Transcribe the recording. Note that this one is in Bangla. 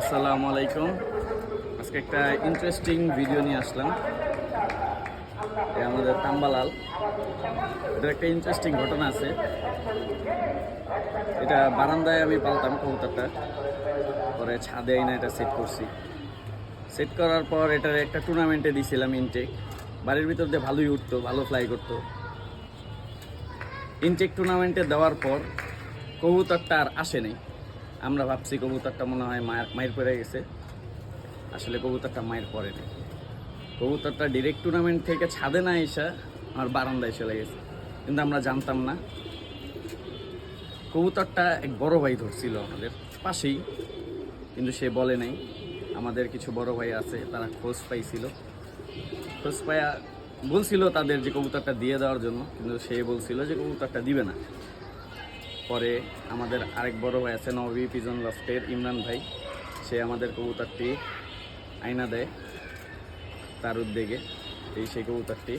আসসালামু আলাইকুম। আজকে একটা ইন্টারেস্টিং ভিডিও নিয়ে আসলাম। আমাদের তাম্বালাল, এটার একটা ইন্টারেস্টিং ঘটনা আছে। এটা বারান্দায় আমি পালতাম কবুতরটা, পরে ছাদে আইনা এটা সেট করছি। সেট করার পর এটার একটা টুর্নামেন্টে দিয়েছিলাম ইনটেক। বাড়ির ভিতর দিয়ে ভালোই উঠতো, ভালো ফ্লাই করতো। ইনটেক টুর্নামেন্টে দেওয়ার পর কবুতরটা আর আসে নাই। আমরা ভাবছি কবুতরটা মনে হয় মায়ের পড়ে গেছে। আসলে কবুতরটা মায়ের পড়ে নেই। কবুতরটা ডিরেক্ট টুর্নামেন্ট থেকে ছাদে না এসে আমার বারান্দায় চলে গেছে, কিন্তু আমরা জানতাম না। কবুতরটা এক বড় ভাই ধরছিল আমাদের পাশেই, কিন্তু সে বলে নাই। আমাদের কিছু বড় ভাই আছে, তারা খোঁজ পাইছিল। খোঁজ পাইয়া বলছিল তাদের যে কবুতরটা দিয়ে দেওয়ার জন্য, কিন্তু সে বলছিল যে কবুতরটা দিবে না। পরে আমাদের আরেক বড় ভাই আছে নবী পিজন লফটের ইমরান ভাই, সে আমাদের কবুতরটি আইনা দেয় তার উদ্যোগে। সেই কবুতরটি